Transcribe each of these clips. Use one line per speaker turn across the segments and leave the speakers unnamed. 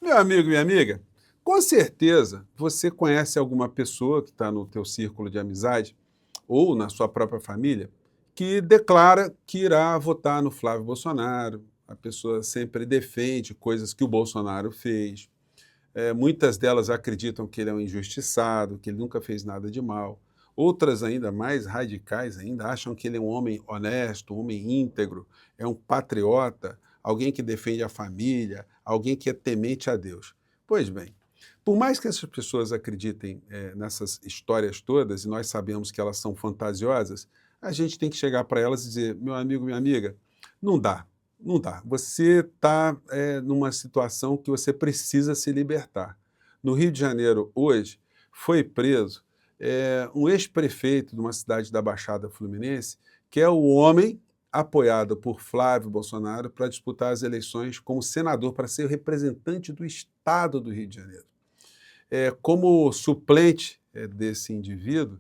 Meu amigo, minha amiga, com certeza você conhece alguma pessoa que está no teu círculo de amizade ou na sua própria família que declara que irá votar no Flávio Bolsonaro. A pessoa sempre defende coisas que o Bolsonaro fez. Muitas delas acreditam que ele é um injustiçado, que ele nunca fez nada de mal. Outras, ainda mais radicais, ainda acham que ele é um homem honesto, um homem íntegro, é um patriota, alguém que defende a família, alguém que é temente a Deus. Pois bem, por mais que essas pessoas acreditem nessas histórias todas, e nós sabemos que elas são fantasiosas, a gente tem que chegar para elas e dizer, meu amigo, minha amiga, não dá, não dá. Você está numa situação que você precisa se libertar. No Rio de Janeiro, hoje, foi preso um ex-prefeito de uma cidade da Baixada Fluminense, que é o homem apoiado por Flávio Bolsonaro para disputar as eleições como senador, para ser o representante do Estado do Rio de Janeiro. Como suplente desse indivíduo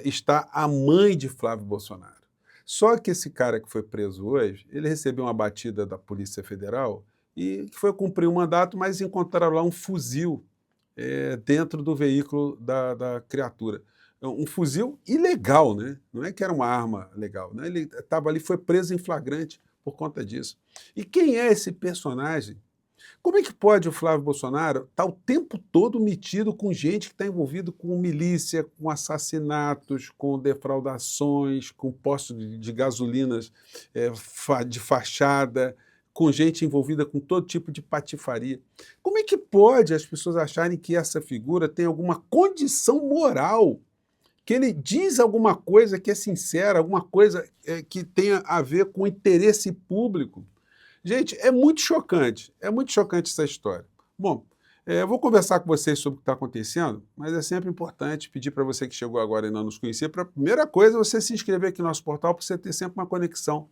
está a mãe de Flávio Bolsonaro. Só que esse cara que foi preso hoje, ele recebeu uma batida da Polícia Federal e foi cumprir um mandato, mas encontraram lá um fuzil dentro do veículo da criatura. Um fuzil ilegal, né? Não é que era uma arma legal, né? Ele estava ali, foi preso em flagrante por conta disso. E quem é esse personagem? Como é que pode o Flávio Bolsonaro estar o tempo todo metido com gente que está envolvido com milícia, com assassinatos, com defraudações, com postos de gasolinas de fachada, com gente envolvida com todo tipo de patifaria? Como é que pode as pessoas acharem que essa figura tem alguma condição moral, que ele diz alguma coisa que é sincera, alguma coisa que tenha a ver com interesse público? Gente, é muito chocante essa história. Bom, eu vou conversar com vocês sobre o que está acontecendo, mas é sempre importante pedir para você que chegou agora e não nos conhecia, para a primeira coisa, você se inscrever aqui no nosso portal, para você ter sempre uma conexão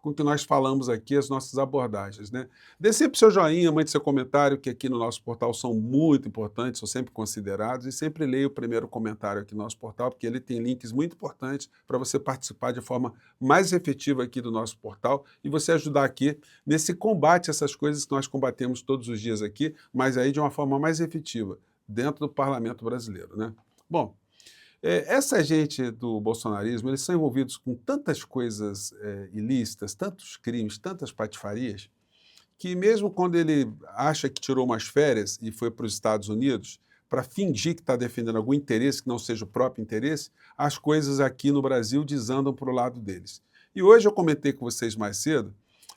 com o que nós falamos aqui, as nossas abordagens, né? Dê sempre seu joinha, mande seu comentário, que aqui no nosso portal são muito importantes, são sempre considerados, e sempre leia o primeiro comentário aqui no nosso portal, porque ele tem links muito importantes para você participar de forma mais efetiva aqui do nosso portal e você ajudar aqui nesse combate a essas coisas que nós combatemos todos os dias aqui, mas aí de uma forma mais efetiva, dentro do parlamento brasileiro, né? Bom, essa gente do bolsonarismo, eles são envolvidos com tantas coisas ilícitas, tantos crimes, tantas patifarias, que mesmo quando ele acha que tirou umas férias e foi para os Estados Unidos para fingir que está defendendo algum interesse que não seja o próprio interesse, as coisas aqui no Brasil desandam para o lado deles. E hoje eu comentei com vocês mais cedo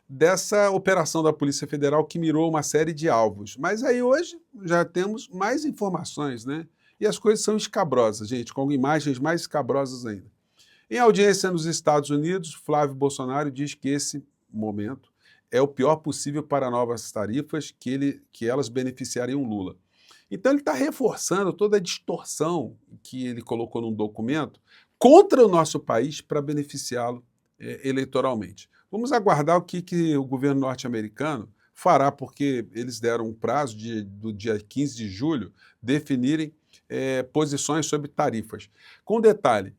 dessa operação da Polícia Federal que mirou uma série de alvos. Mas aí hoje já temos mais informações, né? E as coisas são escabrosas, gente, com imagens mais escabrosas ainda. Em audiência nos Estados Unidos, Flávio Bolsonaro diz que esse momento é o pior possível para novas tarifas que elas beneficiariam Lula. Então ele está reforçando toda a distorção que ele colocou num documento contra o nosso país para beneficiá-lo eleitoralmente. Vamos aguardar o que o governo norte-americano fará, porque eles deram um prazo do dia 15 de julho definirem posições sobre tarifas. Com detalhe,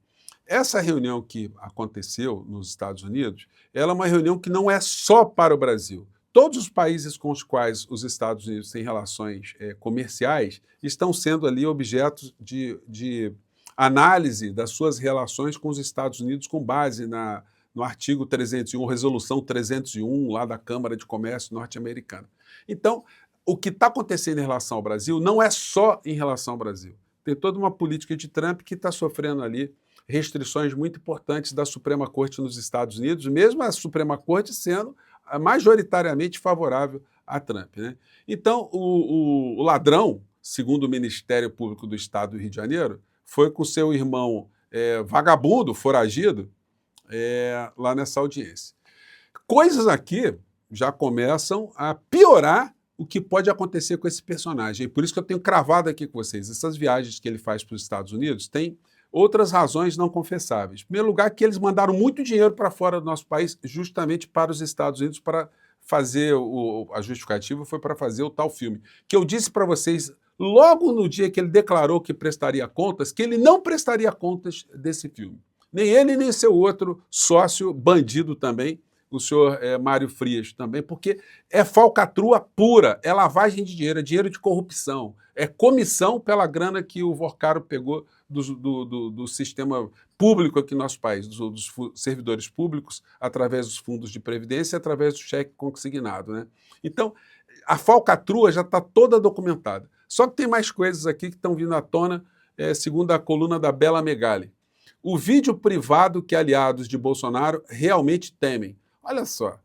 essa reunião que aconteceu nos Estados Unidos, ela é uma reunião que não é só para o Brasil. Todos os países com os quais os Estados Unidos têm relações comerciais estão sendo ali objetos de análise das suas relações com os Estados Unidos com base no artigo 301, resolução 301, lá da Câmara de Comércio norte-americana. Então, o que está acontecendo em relação ao Brasil não é só em relação ao Brasil. Tem toda uma política de Trump que está sofrendo ali restrições muito importantes da Suprema Corte nos Estados Unidos, mesmo a Suprema Corte sendo majoritariamente favorável a Trump, né? Então, o ladrão, segundo o Ministério Público do Estado do Rio de Janeiro, foi com seu irmão vagabundo, foragido, lá nessa audiência. Coisas aqui já começam a piorar o que pode acontecer com esse personagem. E por isso que eu tenho cravado aqui com vocês. Essas viagens que ele faz para os Estados Unidos têm outras razões não confessáveis. Em primeiro lugar, que eles mandaram muito dinheiro para fora do nosso país, justamente para os Estados Unidos, para fazer a justificativa foi para fazer o tal filme. Que eu disse para vocês, logo no dia que ele declarou que prestaria contas, que ele não prestaria contas desse filme. Nem ele, nem seu outro sócio bandido também, o senhor Mário Frias também, porque é falcatrua pura, é lavagem de dinheiro, é dinheiro de corrupção, é comissão pela grana que o Vorcaro pegou do sistema público aqui no nosso país, dos servidores públicos, através dos fundos de previdência, através do cheque consignado, né? Então, a falcatrua já está toda documentada. Só que tem mais coisas aqui que estão vindo à tona, segundo a coluna da Bela Megali. O vídeo privado que aliados de Bolsonaro realmente temem. Olha só,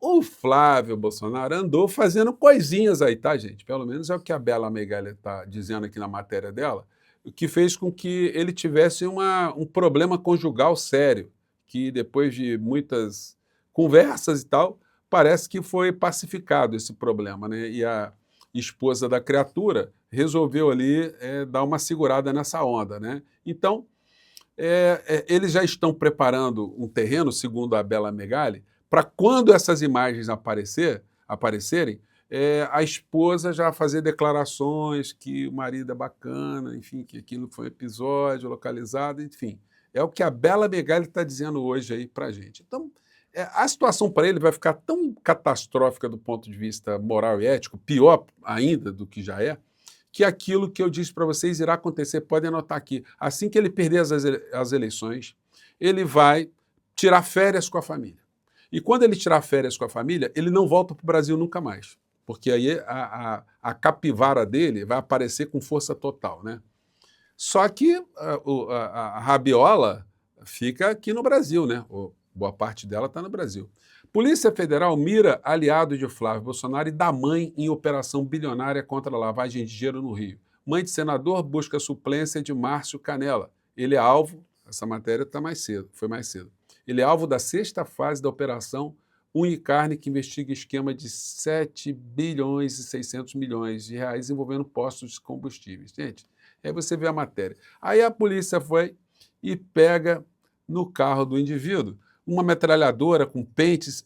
o Flávio Bolsonaro andou fazendo coisinhas aí, tá, gente? Pelo menos é o que a Bela Megali está dizendo aqui na matéria dela, o que fez com que ele tivesse um problema conjugal sério, que depois de muitas conversas e tal, parece que foi pacificado esse problema, né? E a esposa da criatura resolveu ali dar uma segurada nessa onda, né? Então, eles já estão preparando um terreno, segundo a Bela Megali, para quando essas imagens aparecerem, a esposa já fazer declarações que o marido é bacana, enfim, que aquilo foi um episódio localizado, enfim. É o que a Bela Megali está dizendo hoje aí para a gente. Então, a situação para ele vai ficar tão catastrófica do ponto de vista moral e ético, pior ainda do que já é, que aquilo que eu disse para vocês irá acontecer, podem anotar aqui, assim que ele perder as eleições, ele vai tirar férias com a família. E quando ele tirar férias com a família, ele não volta para o Brasil nunca mais, porque aí a capivara dele vai aparecer com força total, né? Só que a rabiola fica aqui no Brasil, né? Boa parte dela está no Brasil. Polícia Federal mira aliado de Flávio Bolsonaro e dá mãe em operação bilionária contra a lavagem de dinheiro no Rio. Mãe de senador busca suplência de Márcio Canela. Ele é alvo, essa matéria foi mais cedo. Ele é alvo da sexta fase da operação Unicarne, que investiga esquema de 7 bilhões e 600 milhões de reais envolvendo postos de combustíveis. Gente, aí você vê a matéria. Aí a polícia foi e pega no carro do indivíduo uma metralhadora com pentes,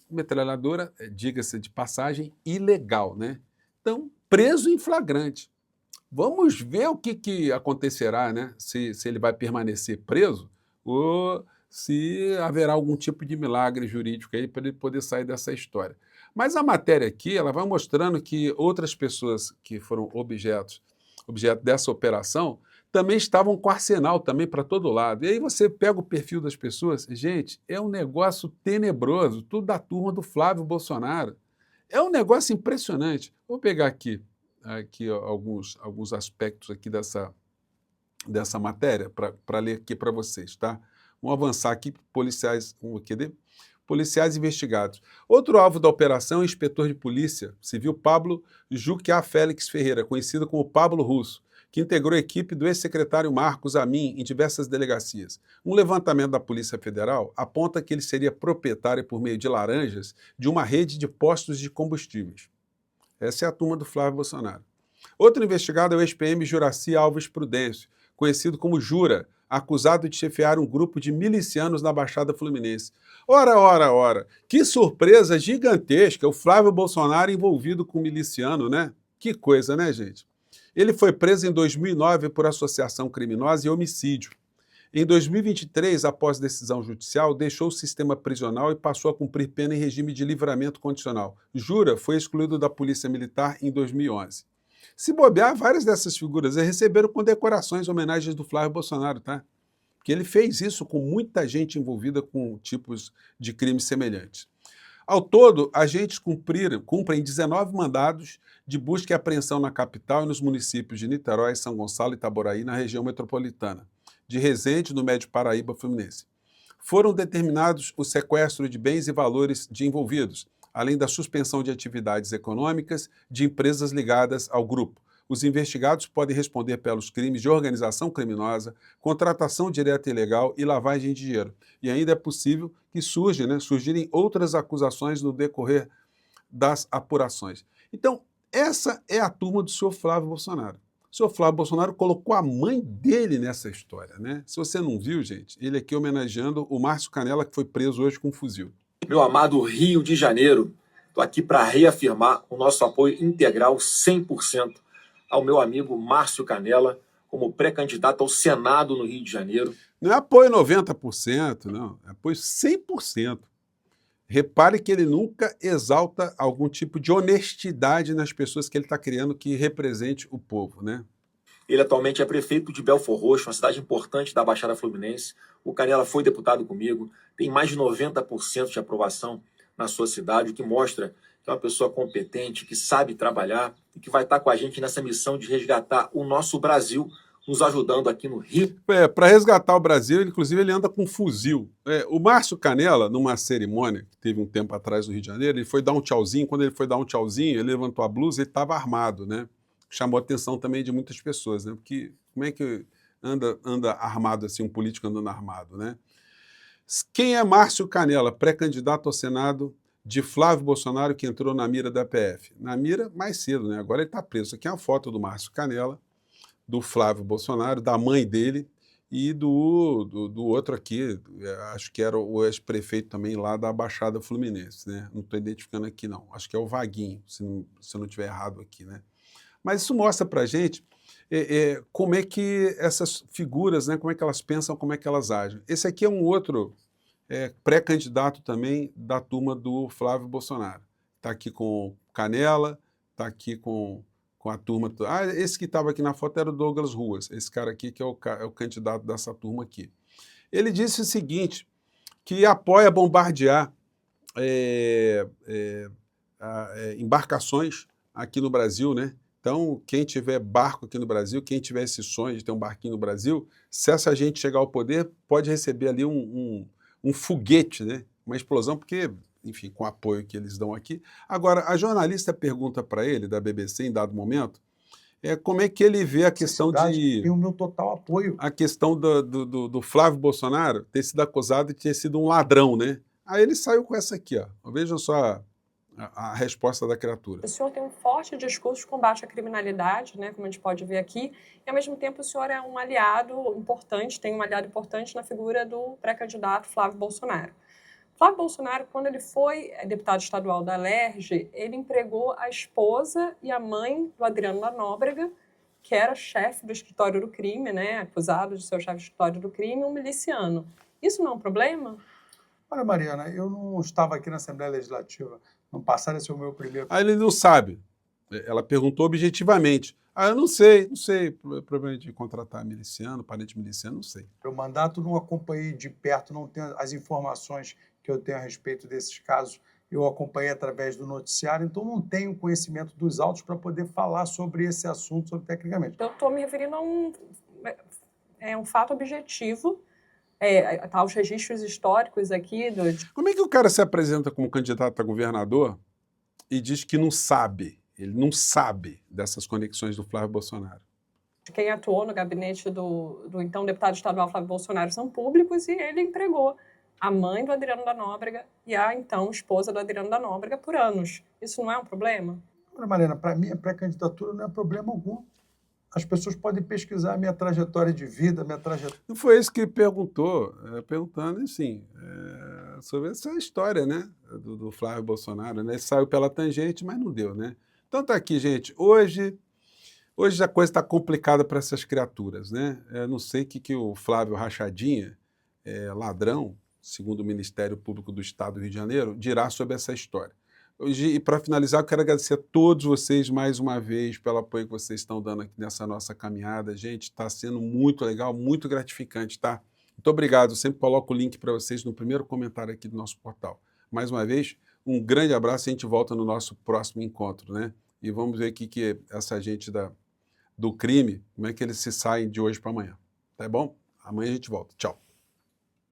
metralhadora, diga-se de passagem, ilegal, né? Então, preso em flagrante. Vamos ver o que acontecerá, né? Se ele vai permanecer preso ou se haverá algum tipo de milagre jurídico aí para ele poder sair dessa história. Mas a matéria aqui, ela vai mostrando que outras pessoas que foram objeto dessa operação também estavam com arsenal também para todo lado. E aí você pega o perfil das pessoas, gente, é um negócio tenebroso, tudo da turma do Flávio Bolsonaro. É um negócio impressionante. Vou pegar aqui alguns aspectos aqui dessa matéria para ler aqui para vocês, tá? Vamos avançar aqui, policiais investigados. Outro alvo da operação é o inspetor de polícia civil Pablo Juquiá Félix Ferreira, conhecido como Pablo Russo, que integrou a equipe do ex-secretário Marcos Amin em diversas delegacias. Um levantamento da Polícia Federal aponta que ele seria proprietário, por meio de laranjas, de uma rede de postos de combustíveis. Essa é a turma do Flávio Bolsonaro. Outro investigado é o ex-PM Juraci Alves Prudêncio, conhecido como Jura, acusado de chefiar um grupo de milicianos na Baixada Fluminense. Ora, que surpresa gigantesca, o Flávio Bolsonaro envolvido com miliciano, né? Que coisa, né, gente? Ele foi preso em 2009 por associação criminosa e homicídio. Em 2023, após decisão judicial, deixou o sistema prisional e passou a cumprir pena em regime de livramento condicional. Jura foi excluído da Polícia Militar em 2011. Se bobear, várias dessas figuras receberam condecorações e homenagens do Flávio Bolsonaro, tá? Porque ele fez isso com muita gente envolvida com tipos de crimes semelhantes. Ao todo, agentes cumprem 19 mandados de busca e apreensão na capital e nos municípios de Niterói, São Gonçalo e Itaboraí, na região metropolitana, de Resende, no Médio Paraíba Fluminense. Foram determinados o sequestro de bens e valores de envolvidos, além da suspensão de atividades econômicas de empresas ligadas ao grupo. Os investigados podem responder pelos crimes de organização criminosa, contratação direta e ilegal e lavagem de dinheiro. E ainda é possível que surgirem outras acusações no decorrer das apurações. Então, essa é a turma do senhor Flávio Bolsonaro. O senhor Flávio Bolsonaro colocou a mãe dele nessa história, né? Se você não viu, gente, ele aqui homenageando o Márcio Canela, que foi preso hoje com um fuzil.
Meu amado Rio de Janeiro, estou aqui para reafirmar o nosso apoio integral 100% ao meu amigo Márcio Canela, como pré-candidato ao Senado no Rio de Janeiro.
Não é apoio 90%, não, é apoio 100%. Repare que ele nunca exalta algum tipo de honestidade nas pessoas que ele está criando que represente o povo, né?
Ele atualmente é prefeito de Belfor Roxo, uma cidade importante da Baixada Fluminense. O Canela foi deputado comigo, tem mais de 90% de aprovação na sua cidade, o que mostra que é uma pessoa competente, que sabe trabalhar e que vai estar com a gente nessa missão de resgatar o nosso Brasil, nos ajudando aqui no Rio.
Para resgatar o Brasil, inclusive, ele anda com um fuzil. O Márcio Canela, numa cerimônia que teve um tempo atrás no Rio de Janeiro, ele foi dar um tchauzinho. Quando ele foi dar um tchauzinho, ele levantou a blusa e ele estava armado, né? Chamou a atenção também de muitas pessoas, né? Porque como é que anda armado assim, um político andando armado, né? Quem é Márcio Canela, pré-candidato ao Senado de Flávio Bolsonaro, que entrou na mira da PF? Na mira mais cedo, né? Agora ele está preso. Aqui é uma foto do Márcio Canela, do Flávio Bolsonaro, da mãe dele e do outro aqui, acho que era o ex-prefeito também lá da Baixada Fluminense, né? Não estou identificando aqui não, acho que é o Vaguinho, se eu não estiver errado aqui, né? Mas isso mostra para a gente como é que essas figuras, né, como é que elas pensam, como é que elas agem. Esse aqui é um outro pré-candidato também da turma do Flávio Bolsonaro. Está aqui com Canela, está aqui com a turma... esse que estava aqui na foto era o Douglas Ruas, esse cara aqui que é o candidato dessa turma aqui. Ele disse o seguinte, que apoia bombardear embarcações aqui no Brasil, né? Então, quem tiver barco aqui no Brasil, quem tiver esse sonho de ter um barquinho no Brasil, se essa gente chegar ao poder, pode receber ali um foguete, né? Uma explosão, porque, enfim, com o apoio que eles dão aqui. Agora, a jornalista pergunta para ele, da BBC, em dado momento, como é que ele vê a questão de...
Tem o meu total apoio.
A questão do Flávio Bolsonaro ter sido acusado de ter sido um ladrão, né? Aí ele saiu com essa aqui, ó. Vejam só a resposta da criatura.
O senhor tem um forte discurso de combate à criminalidade, né, como a gente pode ver aqui, e ao mesmo tempo o senhor é um aliado importante, tem um aliado importante na figura do pré-candidato Flávio Bolsonaro. Flávio Bolsonaro, quando ele foi deputado estadual da Alerj, ele empregou a esposa e a mãe do Adriano da Nóbrega, que era chefe do escritório do crime, né, acusado de ser o chefe do escritório do crime, um miliciano. Isso não é um problema?
Olha, Mariana, eu não estava aqui na Assembleia Legislativa. No passado, esse é o meu primeiro...
Aí ele não sabe. Ela perguntou objetivamente. Eu não sei, problema de contratar miliciano, parente miliciano, não sei.
O mandato não acompanhei de perto, não tenho as informações que eu tenho a respeito desses casos. Eu acompanhei através do noticiário, então não tenho conhecimento dos autos para poder falar sobre esse assunto, sobre tecnicamente.
Eu estou me referindo a um fato objetivo. Tá, os registros históricos aqui.
Como é que o cara se apresenta como candidato a governador e diz que não sabe, ele não sabe dessas conexões do Flávio Bolsonaro?
Quem atuou no gabinete do então deputado estadual Flávio Bolsonaro são públicos e ele empregou a mãe do Adriano da Nóbrega e a então esposa do Adriano da Nóbrega por anos. Isso não é um problema?
Olha, Mariana, para mim a pré-candidatura não é problema algum. As pessoas podem pesquisar a minha trajetória de vida, minha trajetória...
Não foi isso que perguntou, perguntando, assim, sobre essa história, né, do Flávio Bolsonaro, né? Ele saiu pela tangente, mas não deu, né? Então tá aqui, gente, hoje a coisa está complicada para essas criaturas, né? Eu não sei o que o Flávio Rachadinha, ladrão, segundo o Ministério Público do Estado do Rio de Janeiro, dirá sobre essa história. E para finalizar, eu quero agradecer a todos vocês mais uma vez pelo apoio que vocês estão dando aqui nessa nossa caminhada. Gente, está sendo muito legal, muito gratificante, tá? Muito obrigado. Eu sempre coloco o link para vocês no primeiro comentário aqui do nosso portal. Mais uma vez, um grande abraço e a gente volta no nosso próximo encontro, né? E vamos ver aqui que essa gente do crime, como é que eles se saem de hoje para amanhã. Tá bom? Amanhã a gente volta. Tchau.